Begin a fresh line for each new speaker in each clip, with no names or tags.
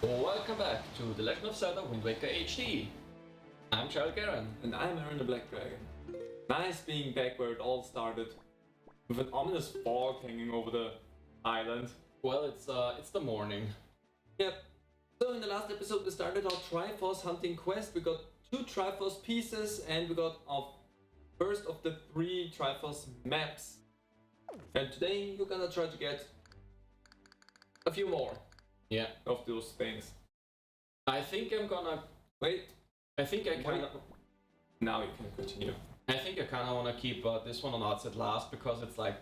Welcome back to The Legend of Zelda Wind Waker HD. I'm Charles Garen.
And I'm Aaron the Black Dragon. Nice being back where it all started, with an ominous fog hanging over the island.
Well, it's the morning.
Yep. So in the last episode we started our Triforce hunting quest. We got 2 Triforce pieces and we got our first of the 3 Triforce maps. And today you're gonna try to get a few more
Yeah.
of those things.
I think I'm gonna...
Wait.
I think I kinda...
Now you can continue.
I think I kinda wanna keep this one on outset last because it's like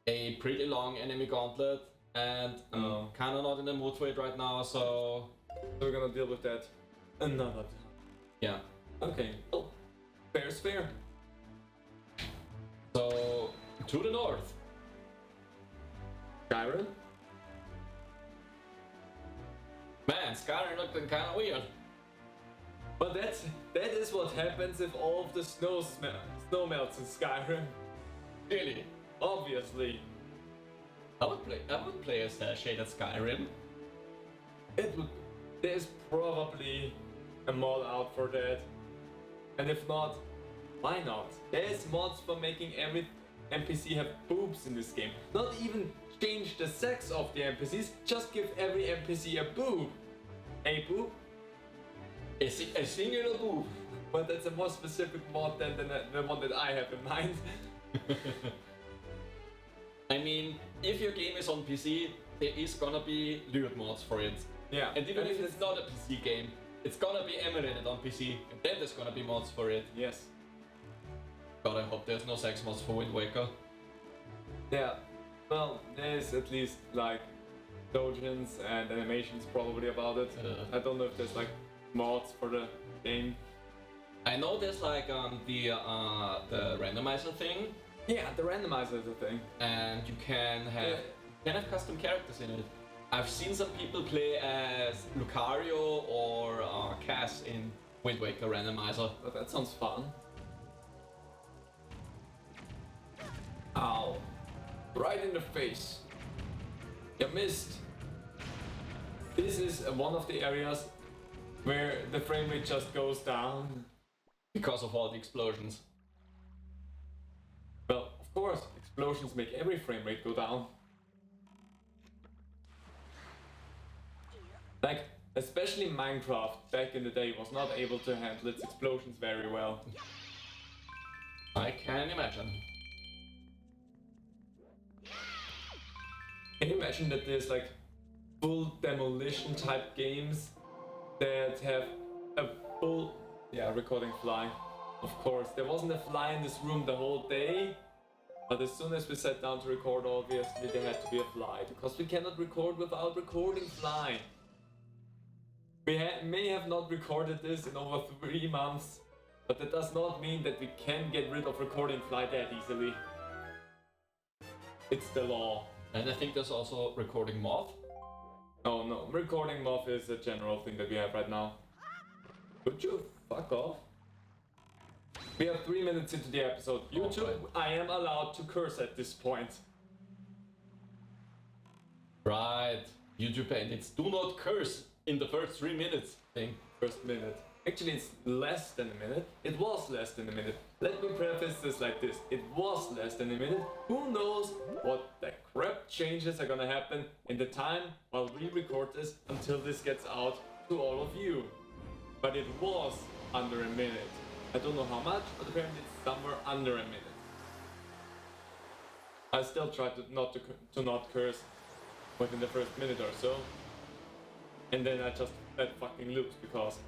a pretty long enemy gauntlet and I'm kinda not in the mood for it right now, so...
We're gonna deal with that another time.
Yeah.
Okay, well, fair's fair.
So, to the north.
Skyrim?
Man, Skyrim looking kinda weird.
But that is what happens if all of the snow melts in Skyrim.
Really?
Obviously.
I would play as shaded Skyrim.
There's probably a mod out for that. And if not, why not? There's mods for making every NPC have boobs in this game. Not even change the sex of the NPCs, just give every NPC a boob. A boob?
A singular boob.
But that's a more specific mod than the one that I have in mind.
I mean, if your game is on PC, there is gonna be lewd mods for it.
Yeah.
And even if it's not a PC game, it's gonna be emulated on PC, and then there's gonna be mods for it.
Yes.
God, I hope there's no sex mods for Wind Waker.
Yeah. Well, there's at least like dojins and animations probably about it. I don't know if there's like mods for the game.
I know there's like the randomizer thing.
Yeah, the randomizer is a thing.
And you can have custom characters in it. I've seen some people play as Lucario or Cass in Wind Waker randomizer.
But that sounds fun. Ow. Right in the face. You missed. This is one of the areas where the frame rate just goes down.
Because of all the explosions.
Well, of course, explosions make every frame rate go down. Like, especially Minecraft back in the day was not able to handle its explosions very well.
I can imagine.
Can you imagine that there's like full demolition type games that have a full... Yeah, recording fly. Of course, there wasn't a fly in this room the whole day, but as soon as we sat down to record, obviously there had to be a fly, because we cannot record without recording fly. We may have not recorded this in over 3 months, but that does not mean that we can get rid of recording fly that easily. It's the law.
And I think there's also recording moth.
Oh no, recording moth is a general thing that we have right now. Would you fuck off? We are 3 minutes into the episode. YouTube, I am allowed to curse at this point.
Right. YouTube bandits do not curse in the first 3 minutes thing.
First minute. Actually, it's less than a minute. It was less than a minute. Let me preface this like this. It was less than a minute. Who knows what the crap changes are gonna happen in the time while we record this until this gets out to all of you. But it was under a minute. I don't know how much, but apparently it's somewhere under a minute. I still try to not curse within the first minute or so. And then I just let fucking loose because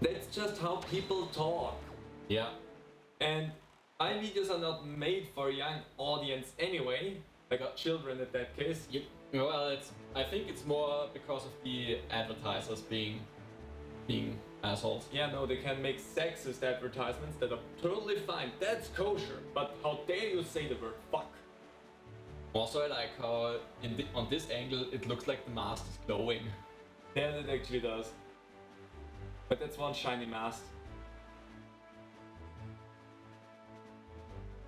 that's just how people talk.
Yeah.
And my videos are not made for a young audience anyway, like children in that case.
Well, I think it's more because of the advertisers being assholes.
Yeah, no, they can make sexist advertisements that are totally fine. That's kosher. But how dare you say the word fuck?
Also, I like how on this angle it looks like the mast is glowing.
Yeah, it actually does. But that's one shiny mast.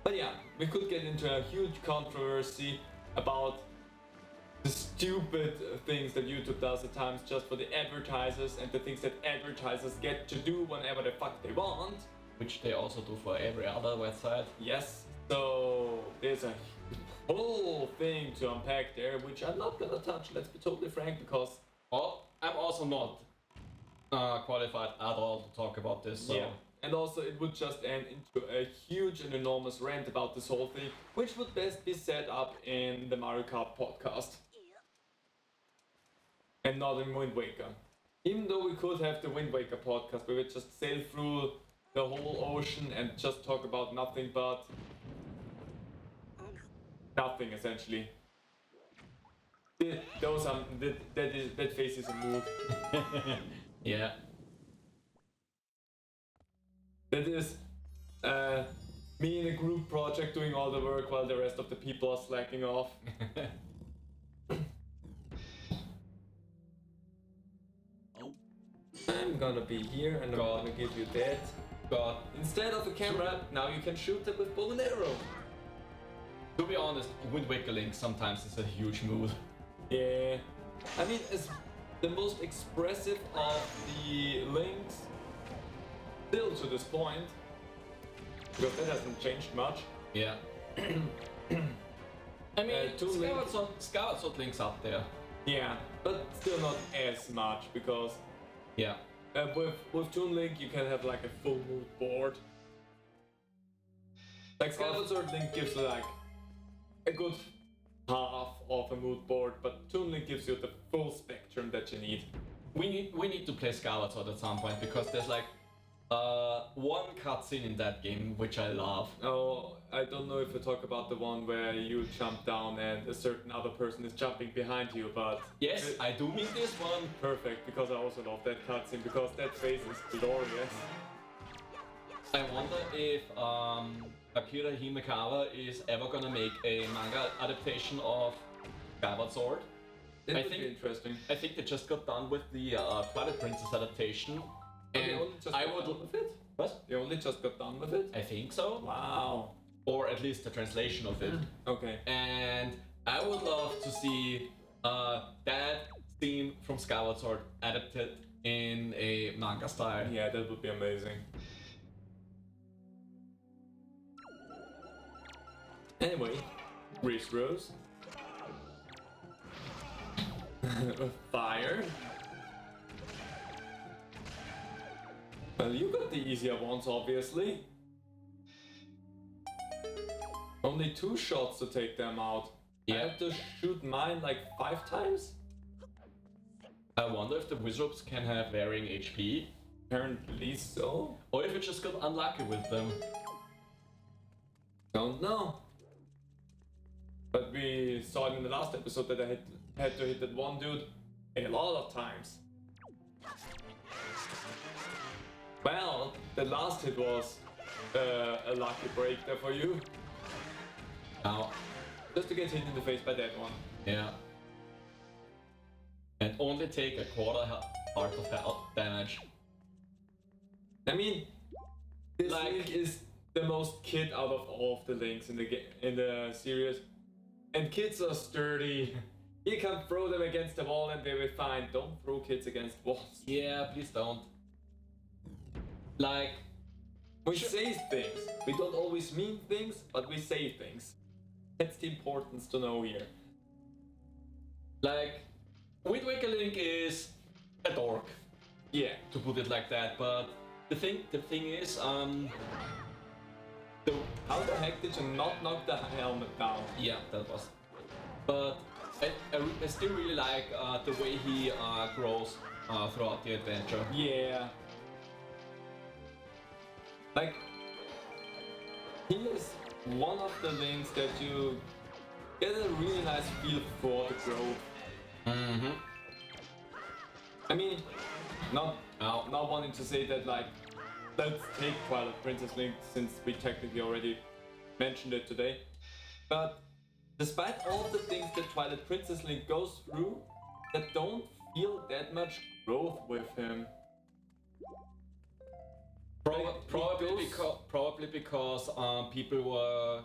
But yeah, we could get into a huge controversy about the stupid things that YouTube does at times just for the advertisers and the things that advertisers get to do whenever the fuck they want.
Which they also do for every other website.
Yes, so there's a whole thing to unpack there, which I'm not gonna touch, let's be totally frank, because...
Well, I'm also not qualified at all to talk about this, so...
Yeah. And also it would just end into a huge and enormous rant about this whole thing, which would best be set up in the Mario Kart podcast. And not in Wind Waker. Even though we could have the Wind Waker podcast where we just sail through the whole ocean and just talk about nothing but... nothing, essentially. That face is a move.
Yeah.
That is me in a group project doing all the work while the rest of the people are slacking off. I'm gonna be here and I'm gonna give you that.
But
Instead of a camera, now you can shoot them with bow and arrow.
to be honest, Wind Waker Link sometimes is a huge mood.
Yeah. I mean, as the most expressive of the links, still to this point, because that hasn't changed much.
Yeah. I mean,
Toon Link.
Skyward Sword Link's up there.
Yeah, but still not as much, because
Yeah.
with Toon Link you can have like a full mood board. Like Skyward Sword Link gives like a good half of a mood board, but Toon Link gives you the full spectrum that you need.
We need to play Skyward Sword at some point because there's like one cutscene in that game which I love.
Oh, I don't know if you talk about the one where you jump down and a certain other person is jumping behind you, but...
Yes, I do mean this one.
Perfect, because I also love that cutscene, because that face is glorious.
I wonder if Akira Himekawa is ever gonna make a manga adaptation of Skyward Sword.
That
I
would
think-
be interesting.
I think they just got done with the Twilight Princess adaptation.
They
And
only just
I
got
would...
done with it?
What?
They only just got done with it?
I think so.
Wow.
Or at least the translation of it.
Okay.
And I would love to see that scene from Skyward Sword adapted in a manga style.
Yeah, that would be amazing. Anyway, Reese Rose. Fire. Well, you got the easier ones, obviously. Only 2 shots to take them out. I
Yeah.
have to shoot mine like 5 times?
I wonder if the wizards can have varying HP,
Apparently so.
or if it just got unlucky with them.
Don't know. But we saw it in the last episode that I had to hit that one dude a lot of times. Well, the last hit was a lucky break there for you.
Now,
Just to get hit in the face by that one.
yeah. And only take a quarter part of health damage.
I mean, this
Like-
link is the most kid out of all of the links in the series. And kids are sturdy. You can throw them against the wall and they will be fine. Don't throw kids against walls.
Yeah, please don't. Like,
We say things. We don't always mean things, but we say things. That's the importance to know here.
Wind Waker Link is a dork,
Yeah.
to put it like that, but the thing is,
How the heck did you not knock the helmet down?
yeah, that was. But I still really like the way he grows throughout the adventure.
Yeah. Like, he is one of the links that you get a really nice feel for the growth.
Mm-hmm.
I mean, not wanting to say that like, let's take Twilight Princess Link since we technically already mentioned it today. But despite all the things that Twilight Princess Link goes through, that don't feel that much growth with him.
Probably because people were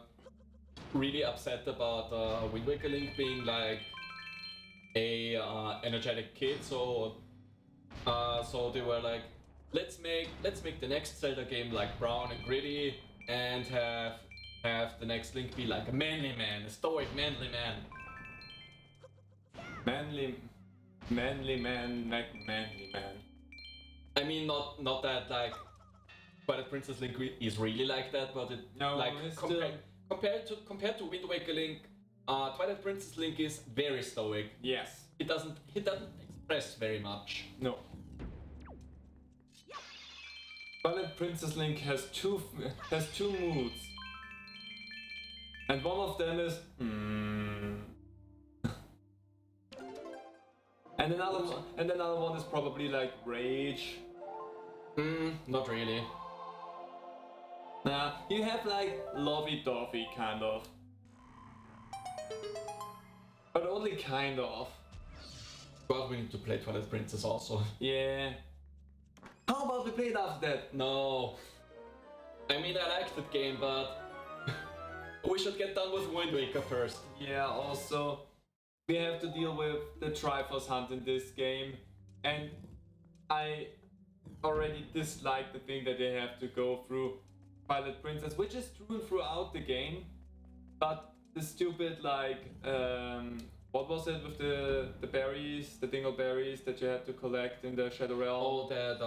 really upset about Wind Waker Link being like a energetic kid, so they were like, let's make the next Zelda game like brown and gritty, and have the next Link be like a manly man, a stoic manly man.
Manly man.
I mean, not that like Twilight Princess Link is really like that, but it
No,
like
it's
compared to Wind Waker Link, Twilight Princess Link is very stoic.
Yes.
He doesn't express very much.
No. Twilight Princess Link has two moods, and one of them is and another one is probably like rage.
Not really.
Nah, you have like lovey-dovey kind of, but only kind of.
But we need to play Twilight Princess also.
Yeah. How about we play it after that?
No. I mean, I like that game, but we should get done with Wind Waker first.
Yeah, also, we have to deal with the Triforce hunt in this game, and I already dislike the thing that they have to go through Twilight Princess, which is true throughout the game, but the stupid, like, what was it with the berries, the dingleberries that you had to collect in the Shadow Realm?
Oh, that,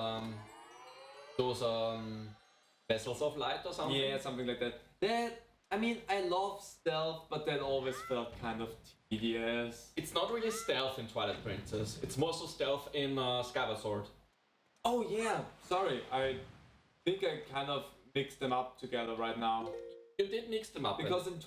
those, vessels of light or something?
Yeah, something like that. I mean, I love stealth, but that always felt kind of tedious.
It's not really stealth in Twilight Princess. It's more so stealth in Skyward Sword.
Oh yeah, sorry, I think I kind of mixed them up together right now.
You did mix them up.
Because in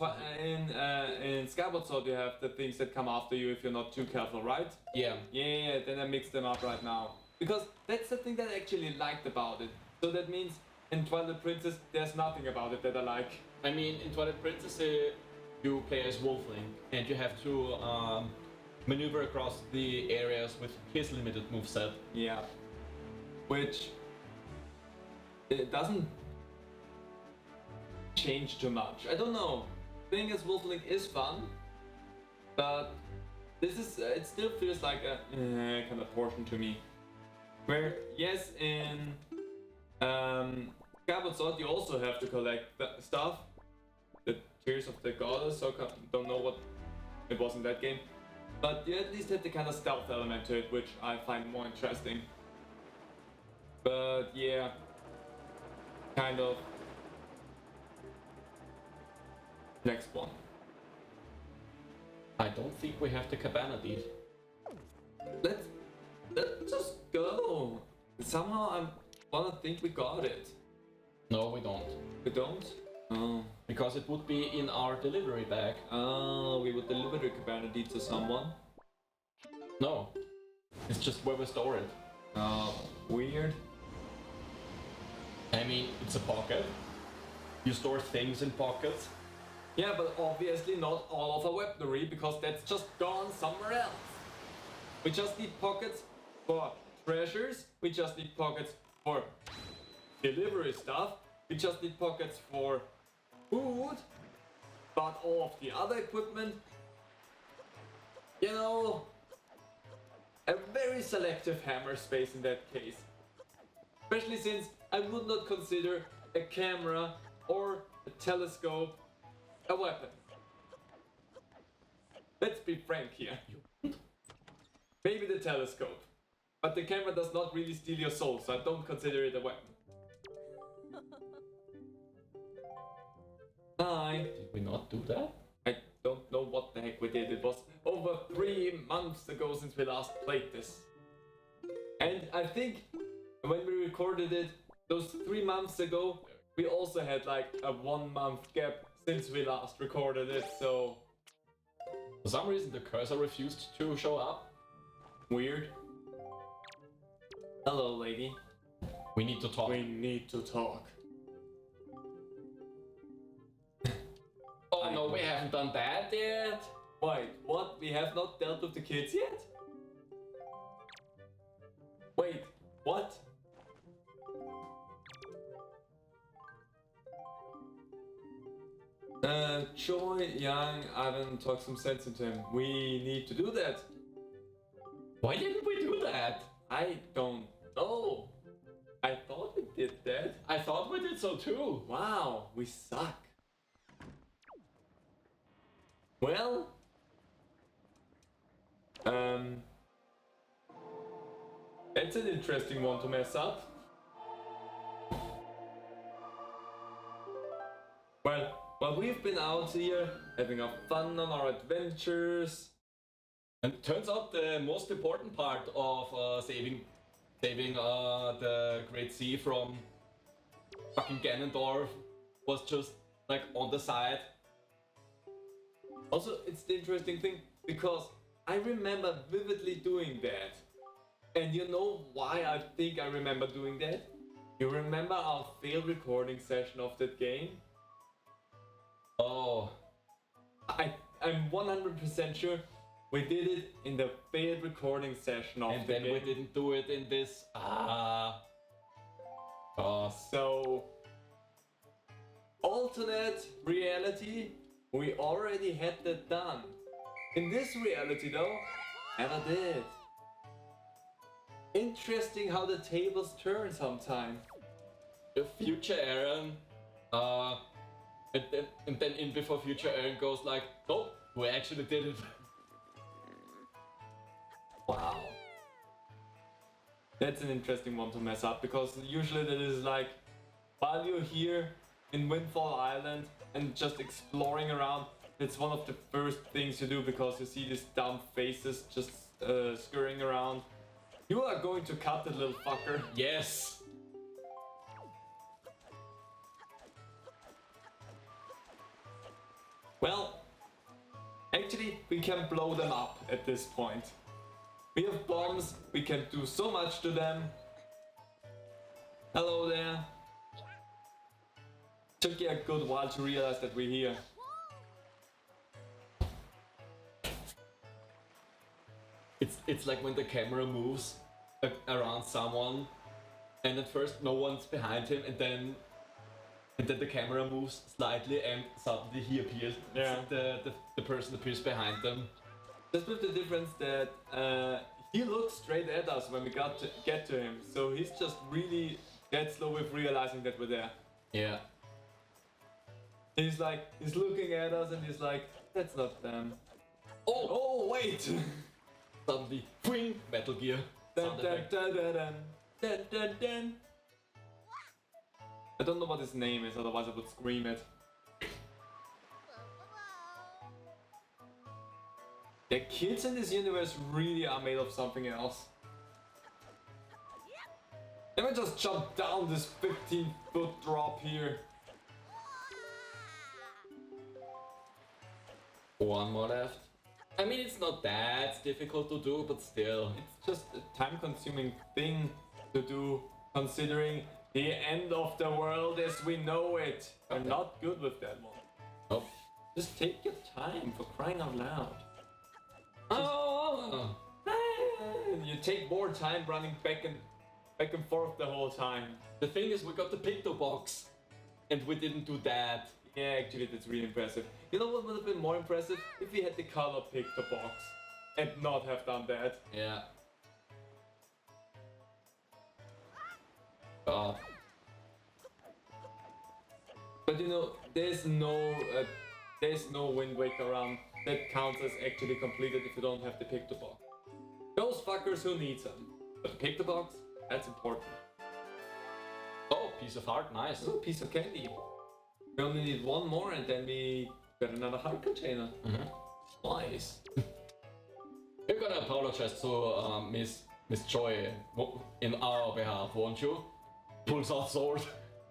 Skyward Sword you have the things that come after you if you're not too careful, right?
Yeah.
Yeah, then I mixed them up right now. Because that's the thing that I actually liked about it. So that means in Twilight Princess there's nothing about it that I like.
I mean, in Twilight Princess you play as Wolfling, and you have to maneuver across the areas with his limited moveset.
Yeah. Which it doesn't change too much. I don't know. Playing as Wolfling is fun, but this is it still feels like a kind of portion to me. Where yes, in Skyward Sword you also have to collect the stuff, the Tears of the Goddess. So don't know what it was in that game, but you at least have the kind of stealth element to it, which I find more interesting. But yeah, kind of. Next one.
I don't think we have the Cabana deed.
Let's just go. Somehow I wanna think we got it.
No, we don't.
We don't? Oh.
Because it would be in our delivery bag.
Oh, we would deliver the Cabana deed to someone?
No. It's just where we store it.
Oh, weird.
I mean, it's a pocket. You store things in pockets.
Yeah, but obviously not all of our weaponry, because that's just gone somewhere else. We just need pockets for treasures, we just need pockets for delivery stuff, we just need pockets for food, but all of the other equipment, you know, a very selective hammer space in that case. Especially since I would not consider a camera or a telescope a weapon. Let's be frank here. Maybe the telescope, but the camera does not really steal your soul, so I don't consider it a weapon. Hi.
Did we not do that?
I don't know what the heck we did. It was over 3 months ago since we last played this. And I think when we recorded it, those 3 months ago, we also had like a 1 month gap since we last recorded it, so...
For some reason the cursor refused to show up.
Weird. Hello, lady.
We need to talk.
We need to talk.
Oh no, we haven't done that yet.
Wait, what? We have not dealt with the kids yet? Wait, what? Joy, Young, Ivan, talk some sense into him. We need to do that.
Why didn't we do that?
I don't know. I thought we did that.
I thought we did so too.
Wow, we suck. Well, that's an interesting one to mess up. Well, we've been out here having our fun on our adventures.
And it turns out the most important part of saving the Great Sea from fucking Ganondorf was just like on the side.
Also, it's the interesting thing because I remember vividly doing that. And you know why I think I remember doing that? You remember our failed recording session of that game?
Oh,
I'm 100% sure we did it in the failed recording session of
and
the
then
game.
we didn't do it in this.
So, alternate reality, we already had that done. In this reality though, never did. Interesting how the tables turn sometimes.
The future Aaron, and then in before future Aaron goes like, nope, we actually did it.
Wow. That's an interesting one to mess up because usually that is like while you're here in Windfall Island and just exploring around, it's one of the first things you do because you see these dumb faces just scurrying around. You are going to cut that little fucker.
Yes.
Well, actually we can blow them up at this point. We have bombs, we can do so much to them. Hello there. Took you a good while to realize that we're here.
It's like when the camera moves around someone, and at first no one's behind him, and then the camera moves slightly, and suddenly he appears.
Yeah.
The person appears behind them.
Just with the difference that he looks straight at us when we get to him, so he's just really dead slow with realizing that we're there.
Yeah.
He's looking at us and he's like, that's not them.
Oh wait! Suddenly, whing, Metal Gear.
Dun,
Sound
dun,
effect.
dun, dun, dun, dun, dun, dun. I don't know what his name is, otherwise I would scream it. The kids in this universe really are made of something else. Let me just jump down this 15-foot drop here.
One more left. I mean, it's not that difficult to do, but still.
It's just a time-consuming thing to do, considering the end of the world as we know it. I'm
Okay.
not good with that one.
Oh.
Just take your time, for crying out loud.
Oh!
You take more time running back and forth the whole time.
The thing is, we got the Picto box, and we didn't do that.
Yeah, actually, that's really impressive. You know what would have been more impressive? If we had the color pick the box and not have done that.
Yeah. God.
But you know, there's no Wind Waker run that counts as actually completed if you don't have the pick the box. Those fuckers who need them. But the pick the box, that's important.
Oh, piece of heart, nice.
Oh, piece of candy. We only need one more and then we get another heart container. Nice.
You're gonna apologize to Miss Joy in our behalf, won't you? Pulls out sword.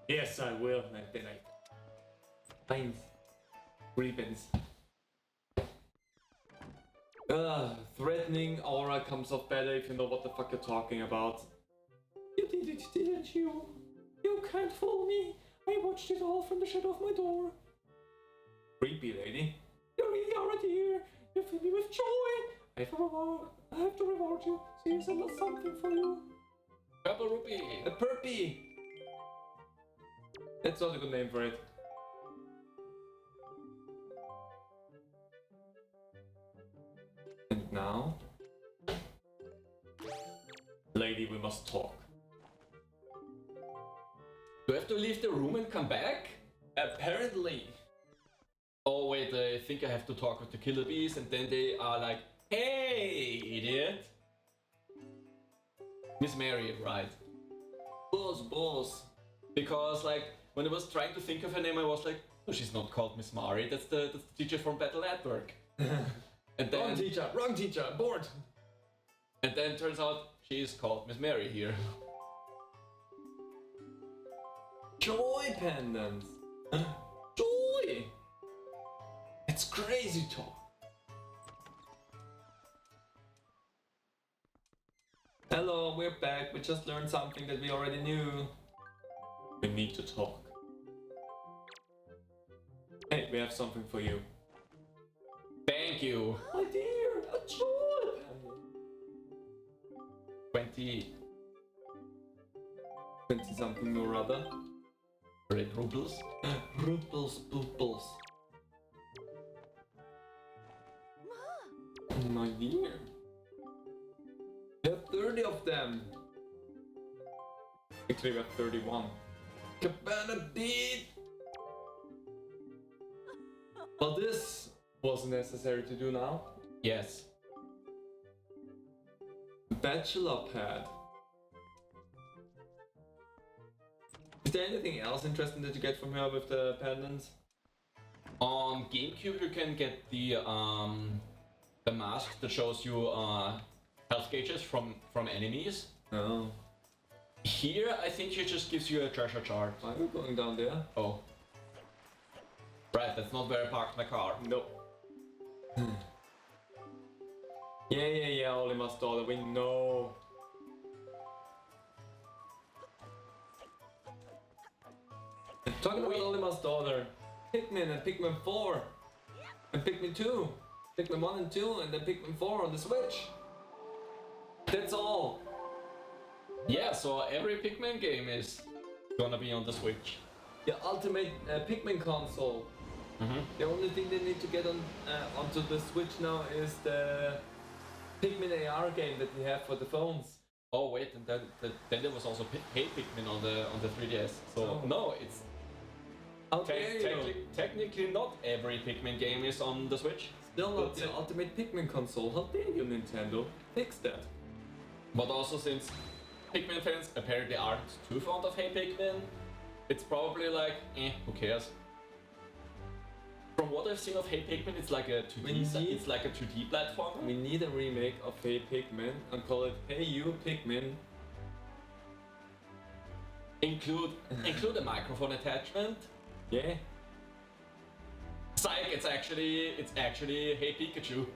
Yes, I will. And then I finds ribbons. Threatening aura comes off better if you know what the fuck you're talking about. You did it, didn't you? You can't fool me. I watched it all from the shadow of my door. Creepy lady. You really are a dear. You fill me with joy. I have to reward you. So here's a little something for you.
Purple rupee.
A perpy. That's not a good name for it. And now Lady, we must talk.
Do I have to leave the room and come back?
Apparently.
Oh wait, I think I have to talk with the killer bees, and then they are like, "Hey, idiot!" Miss Mary, right?
Boss.
Because like when I was trying to think of her name, I was like, "Oh, she's not called Miss Mary. That's the teacher from Battle Network." And then
wrong teacher, bored.
And then turns out she is called Miss Mary here.
Joy pendants. Joy. It's crazy talk. Hello, we're back. We just learned something that we already knew. We need to talk. Hey, we have something for you.
Thank you.
My dear, a joy pendant.
20
something or other.
red rubles.
Rubles, bubbles. My dear. We have 30 of them. Actually, we have 31. Cabana deed. Well, this was necessary to do now.
Yes.
Bachelor pad. Is there anything else interesting that you get from her with the pendants?
On GameCube, you can get the mask that shows you health gauges from enemies.
Oh.
Here, I think it just gives you a treasure chart.
Why are we going down there?
Oh. Right, that's not where I parked my car.
Nope. Yeah, Olima's daughter, we know. Talking about Olima's daughter, Pikmin and Pikmin 4, and Pikmin 2, Pikmin 1 and 2, and then Pikmin 4 on the Switch. That's all.
Yeah, so every Pikmin game is gonna be on the Switch.
The ultimate Pikmin console. The only thing they need to get on onto the Switch now is the Pikmin AR game that we have for the phones.
Oh wait, and then there was also Hey Pikmin on the 3DS. So no, it's technically not every Pikmin game is on the Switch.
Still not the ultimate Pikmin console. How dare you, Nintendo? Fix that.
But also since Pikmin fans apparently aren't too fond of Hey Pikmin, it's probably like, who cares? From what I've seen of Hey Pikmin, it's like a 2D platform.
We need a remake of Hey Pikmin and call it Hey You Pikmin.
Include a microphone attachment.
Yeah.
Psych! It's actually Hey Pikachu.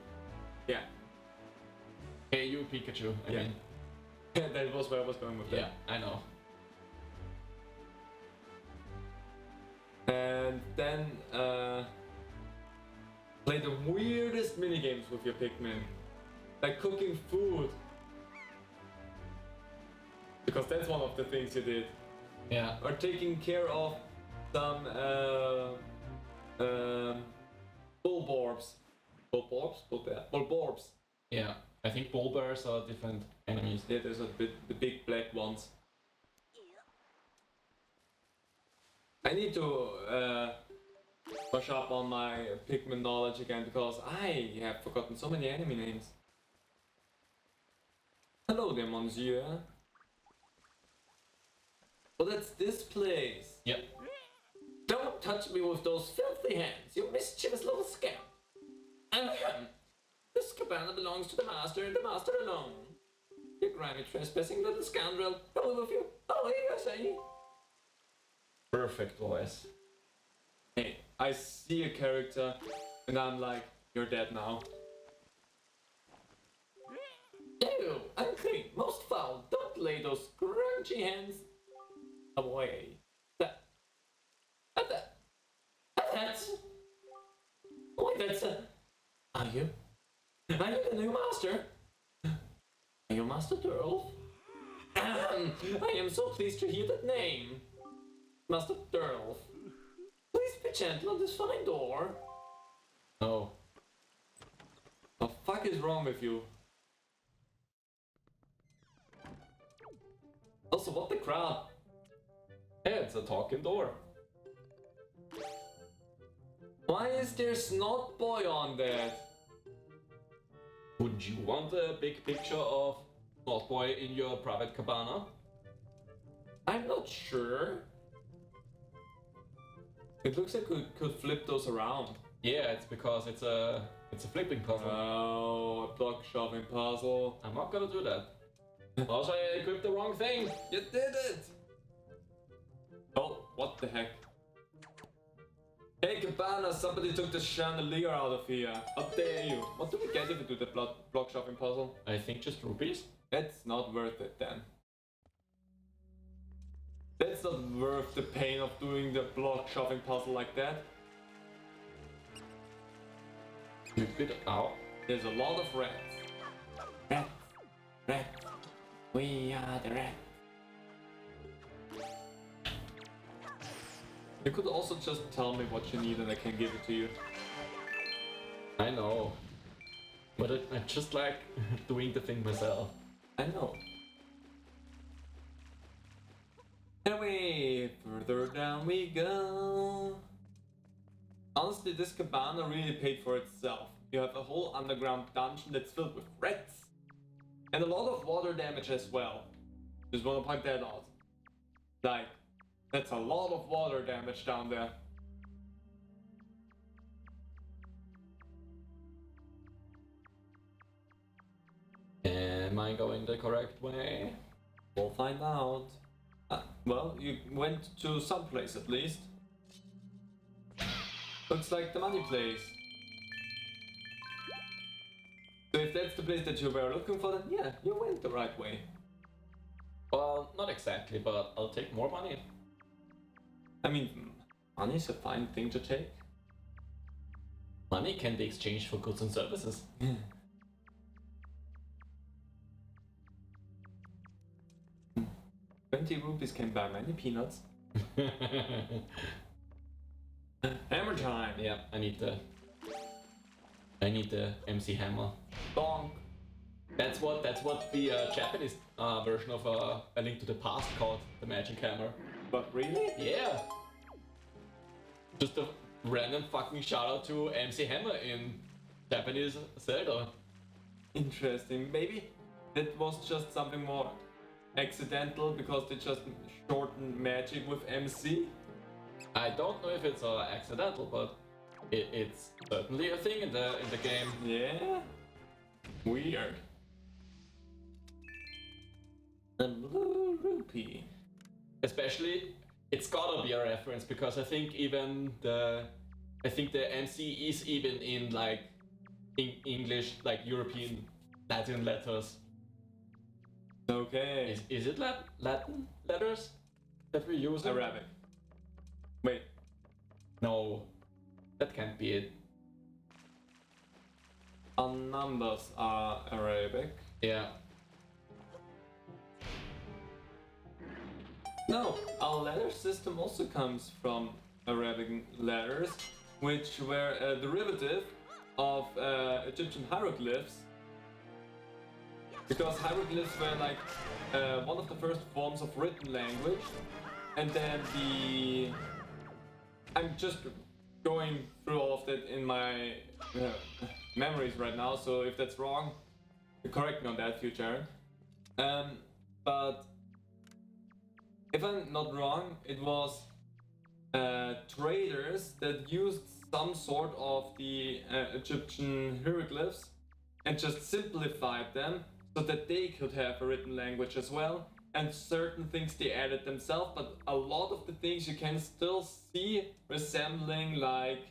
Yeah.
Hey You Pikachu. I mean.
That was where I was going with that.
Yeah, I know.
And then play the weirdest minigames with your Pikmin. Like cooking food. Because that's one of the things you did.
Yeah.
Or taking care of some bullborbs. Bullborbs.
Yeah. I think bull bears are different enemies.
Yeah, there's the big black ones. I need to brush up on my Pikmin knowledge again because I have forgotten so many enemy names. Hello there, monsieur. Well, that's this place.
Yep.
Don't touch me with those filthy hands, you mischievous little scamp. Ahem. This cabana belongs to the master and the master alone. You grimy trespassing little scoundrel. Hello with you. Oh, here I say.
Perfect voice.
Hey, I see a character and I'm like, you're dead now. Ew, unclean, most foul. Don't lay those crunchy hands away. That's... Wait, that's Are you? Are you the new master? Are you Master Durl? I am so pleased to hear that name. Master Durl. Please be gentle on this fine door.
Oh.
The fuck is wrong with you? Also, what the crap?
Yeah, it's a talking door.
Why is there Snot Boy on that?
Would you want a big picture of Snot Boy in your private cabana?
I'm not sure. It looks like we could flip those around.
Yeah, it's because it's a flipping puzzle.
Oh, a block shoving puzzle.
I'm not gonna do that. Also, I equipped the wrong thing.
You did it! Oh, what the heck? Hey Cabana, somebody took the chandelier out of here. How dare you? What do we get if we do the block shoving puzzle?
I think just rupees.
That's not worth it then. That's not worth the pain of doing the block shoving puzzle like that.
Stupid. Ow.
There's a lot of rats. Rats. Rats. We are the rats. You could also just tell me what you need and I can give it to you.
I know. But I just like doing the thing myself.
I know. Anyway, further down we go. Honestly, this cabana really paid for itself. You have a whole underground dungeon that's filled with rats. And a lot of water damage as well. Just wanna point that out. Like, that's a lot of water damage down there.
Am I going the correct way?
We'll find out. Well, you went to some place at least. Looks like the money place. So if that's the place that you were looking for, then yeah, you went the right way.
Well, not exactly, but I'll take more money.
I mean, money's a fine thing to take.
Money can be exchanged for goods and services.
20 rupees can buy many peanuts. Hammer time!
Yeah, I need the MC hammer.
Bonk!
That's what the Japanese version of A Link to the Past called the Magic Hammer.
But really?
Yeah. Just a random fucking shout out to MC Hammer in Japanese Zelda.
Interesting. Maybe that was just something more accidental because they just shortened magic with MC.
I don't know if it's accidental, but it's certainly a thing in the game.
Yeah. Weird. A blue rupee.
Especially, it's gotta be a reference because I think the MC is even in like English, like European Latin letters.
Okay.
Is it Latin letters that we use?
Arabic. Wait.
No, that can't be it.
Our numbers are Arabic.
Yeah.
No, our letter system also comes from Arabic letters, which were a derivative of Egyptian hieroglyphs. Because hieroglyphs were like one of the first forms of written language, and then I'm just going through all of that in my memories right now, so if that's wrong, correct me on that, future. But if I'm not wrong, it was traders that used some sort of the Egyptian hieroglyphs and just simplified them so that they could have a written language as well. And certain things they added themselves, but a lot of the things you can still see resembling like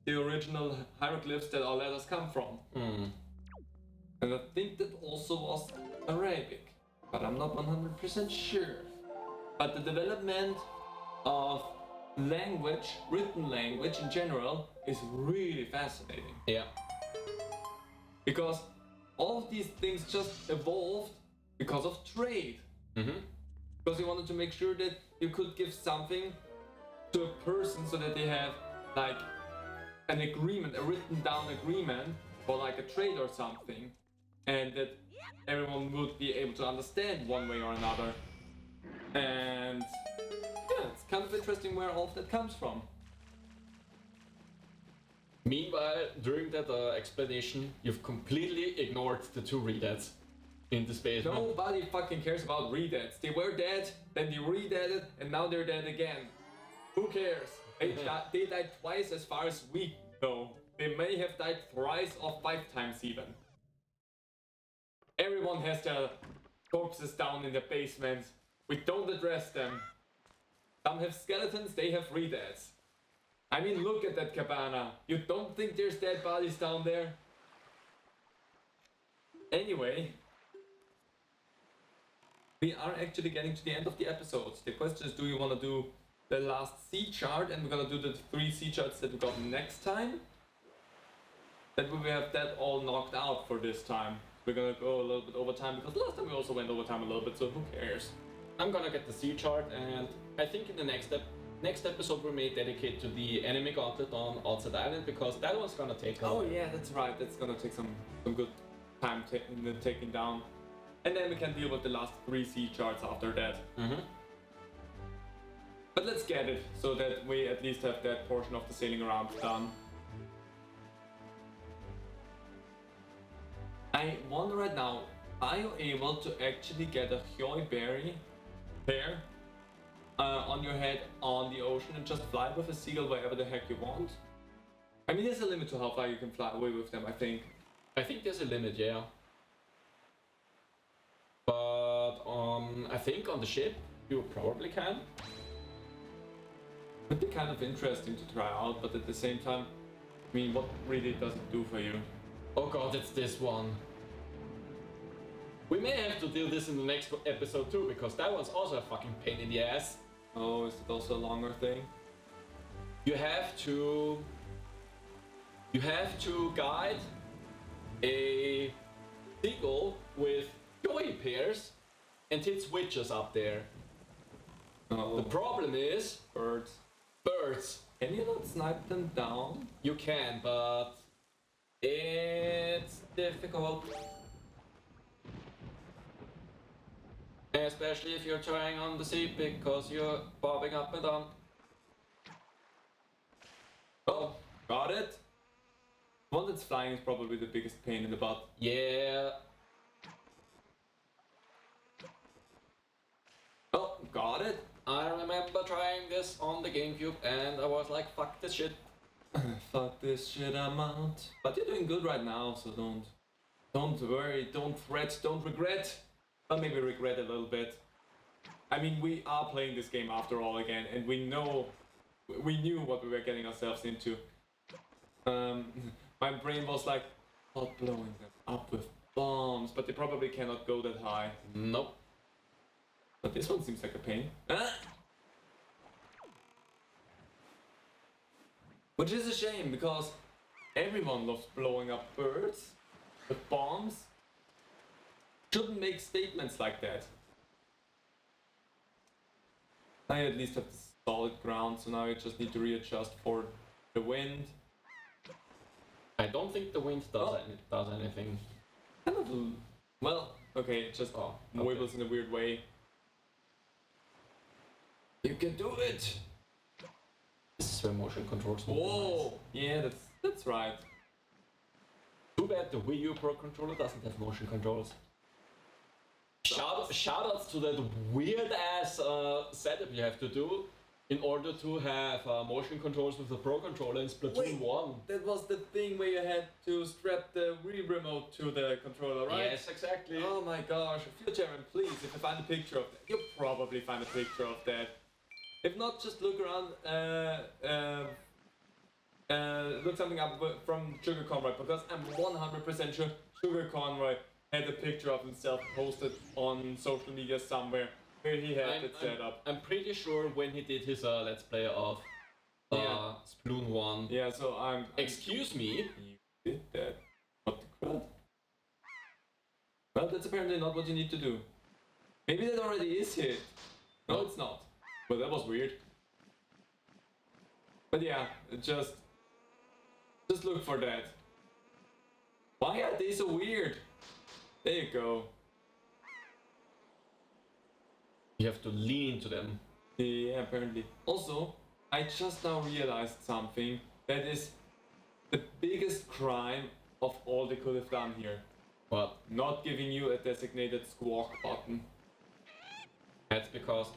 the original hieroglyphs that our letters come from. And I think that also was Arabic, but I'm not 100% sure. But the development of language, written language in general, is really fascinating.
Yeah.
Because all of these things just evolved because of trade. Because you wanted to make sure that you could give something to a person so that they have like an agreement, a written down agreement for like a trade or something, and that everyone would be able to understand one way or another. And yeah, it's kind of interesting where all of that comes from.
Meanwhile, during that explanation, you've completely ignored the 2 redeads in the basement.
Nobody fucking cares about redeads. They were dead, then they redeaded, and now they're dead again. Who cares? They died twice as far as we know. They may have died thrice or 5 times even. Everyone has their corpses down in the basement. We don't address them. Some have skeletons, they have redeads. I mean, look at that cabana. You don't think there's dead bodies down there? Anyway, we are actually getting to the end of the episode. The question is, do you want to do the last sea chart and we're gonna do the 3 sea charts that we got next time? That we have that all knocked out for this time. We're gonna go a little bit over time because last time we also went over time a little bit, so who cares?
I'm gonna get the sea chart, and I think in the next episode we may dedicate to the enemy gauntlet on Outside Island, because that one's gonna take a
Oh yeah, that's right. That's gonna take some good time taking down. And then we can deal with the last 3 sea charts after that.
Mm-hmm.
But let's get it, so that we at least have that portion of the sailing around done. I wonder right now, are you able to actually get a Hyoi berry pair on your head on the ocean and just fly with a seagull wherever the heck you want? I mean, there's a limit to how far you can fly away with them, I think.
I think there's a limit, yeah. But I think on the ship you probably can.
Would be kind of interesting to try out, but at the same time, I mean, what really does it do for you?
Oh god, it's this one. We may have to deal this in the next episode too, because that one's also a fucking pain in the ass.
Oh, is it also a longer thing?
You have to guide a seagull with joy pairs and hit switches up there.
Oh.
The problem is
Birds.
birds.
Can you not snipe them down?
You can, but it's difficult. Especially if you're trying on the sea, because you're bobbing up and down.
Oh, got it. One that's flying is probably the biggest pain in the butt.
Yeah.
Oh, got it.
I remember trying this on the GameCube and I was like, fuck this shit.
Fuck this shit, I'm out. But you're doing good right now, so don't worry, don't fret, don't regret. But maybe regret a little bit. I mean, we are playing this game after all again, and we knew what we were getting ourselves into. My brain was like, not blowing them up with bombs, but they probably cannot go that high.
Nope.
But this one seems like a pain. Ah! Which is a shame, because everyone loves blowing up birds with bombs. Shouldn't make statements like that. I at least have the solid ground, so now I just need to readjust for the wind.
I don't think the wind does anything.
Kind of, well, okay, it just wibbles in a weird way. You can do it!
This is where motion controls.
Whoa! Yeah, that's right.
Too bad the Wii U Pro controller doesn't have motion controls. Shoutouts to that weird ass setup you have to do in order to have motion controls with the Pro controller in Splatoon 1.
That was the thing where you had to strap the Wii remote to the controller, right?
Yes, exactly.
Oh my gosh, Futureman, please, if you find a picture of that, you'll probably find a picture of that. If not, just look around, look something up from Sugar Conroy, because I'm 100% sure Sugar Conroy had a picture of himself posted on social media somewhere where he had it set up.
I'm pretty sure when he did his Let's Play of Splatoon 1.
Yeah, so I'm...
Excuse me?
You did that. What the crud? Well, that's apparently not what you need to do. Maybe that already is hit. No, it's not. Well, that was weird. But yeah, just look for that. Why are they so weird? There you go.
You have to lean to them.
Yeah, apparently. Also, I just now realized something that is the biggest crime of all they could have done here.
But
Not giving you a designated squawk button.
that's because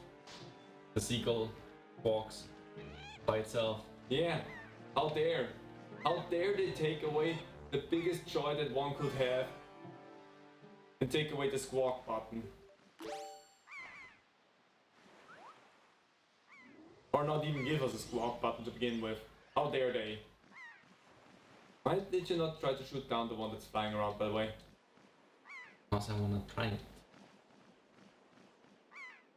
the seagull walks by itself.
Yeah, how dare? How dare they take away the biggest joy that one could have and take away the squawk button? Or not even give us a squawk button to begin with. How dare they? Why did you not try to shoot down the one that's flying around, by the way?
Because I wanna try it.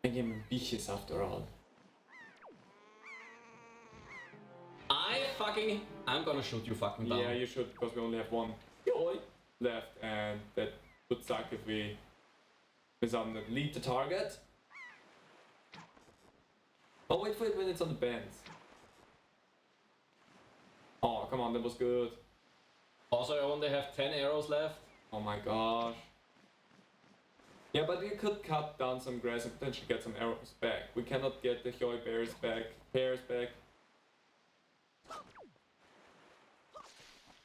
I am ambitious after all.
I'm gonna shoot you fucking down.
Yeah, you should, because we only have one boy left, and that would suck if we miss out on the lead the target. Oh, wait for it when it's on the bends. Oh, come on, that was good.
Also, I only have 10 arrows left.
Oh my gosh. Yeah, but we could cut down some grass and potentially get some arrows back. We cannot get the Joy Bears back, pears back.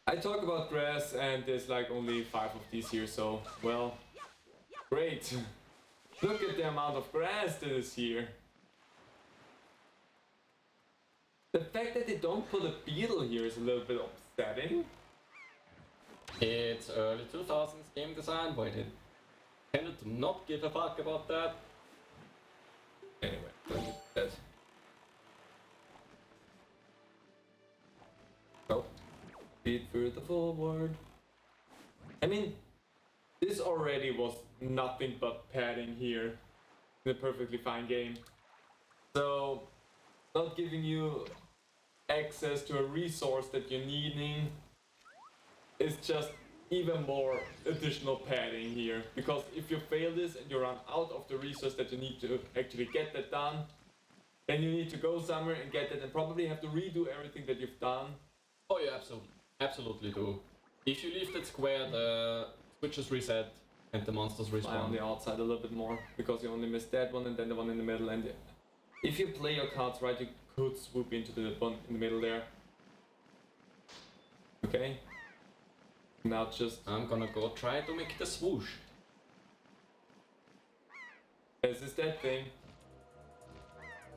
I talk about grass and there's like only 5 of these here, so, well, great. Look at the amount of grass that is here. The fact that they don't put a beetle here is a little bit upsetting.
It's early 2000s game design, boy, they tended to not give a fuck about that.
Anyway, that. Oh, speed further forward. I mean, this already was nothing but padding here in a perfectly fine game. So, not giving you access to a resource that you're needing is just even more additional padding here. Because if you fail this and you run out of the resource that you need to actually get that done, then you need to go somewhere and get it and probably have to redo everything that you've done.
Oh, you absolutely do. If you leave that square, the switches reset and the monsters
Fly on
respawn.
the outside a little bit more, because you only missed that one and then the one in the middle, and if you play your cards right, you could swoop into the one in the middle there. Okay. Now just...
I'm gonna go try to make the swoosh.
This is that thing.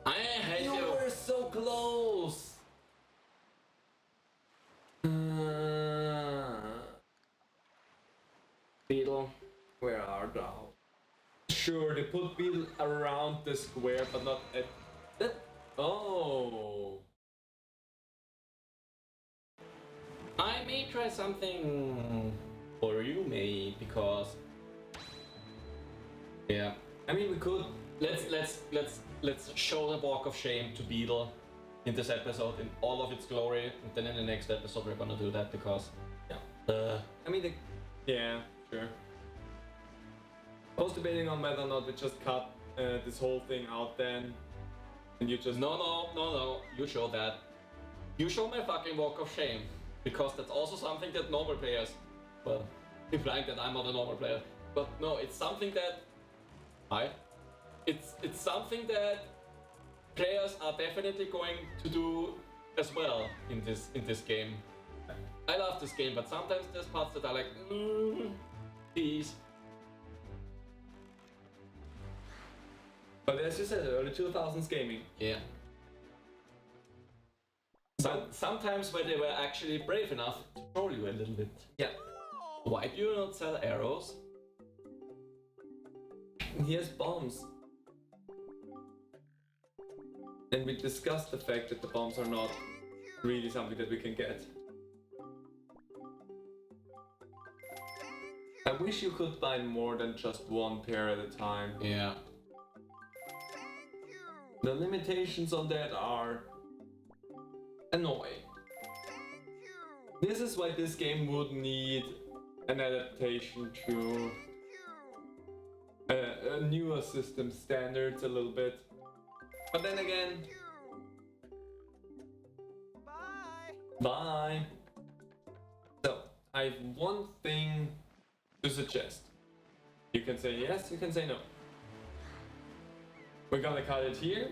I hate you.
were so close!
Beetle, where art thou?
Sure, they put beetle around the square, but not at that. Oh.
I may try something for you, May, because yeah.
I mean, we could.
Let's show the walk of shame to Beetle in this episode in all of its glory, and then in the next episode we're gonna do that because
Yeah. I mean, yeah, sure. I was debating on whether or not we just cut this whole thing out then, and you just...
No. You show that. You show my fucking walk of shame, because that's also something that normal players, well, implying that I'm not a normal player, but no, it's something that it's something that players are definitely going to do as well in this game. I love this game, but sometimes there's parts that are like, please.
But as you said, early 2000s gaming.
Yeah. Sometimes when they were actually brave enough to troll you a little bit.
Yeah.
Why do you not sell arrows?
He has bombs. And we discussed the fact that the bombs are not really something that we can get. I wish you could buy more than just one pair at a time.
Yeah.
The limitations on that are annoying. This is why this game would need an adaptation to a newer system standards a little bit. But then again, bye. So, I have one thing to suggest. You can say yes, you can say no. we're gonna cut it here,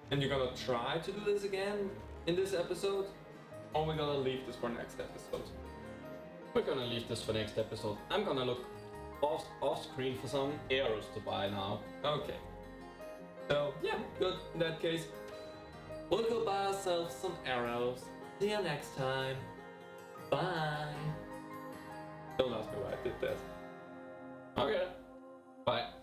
and you're gonna try to do this again in this episode, or we're gonna leave this for next episode.
We're gonna leave this for next episode. I'm gonna look off screen for some arrows to buy now.
Okay. So yeah, good. In that case, we'll go buy ourselves some arrows. See you next time. Bye. Don't ask me why I did that.
Okay. Bye.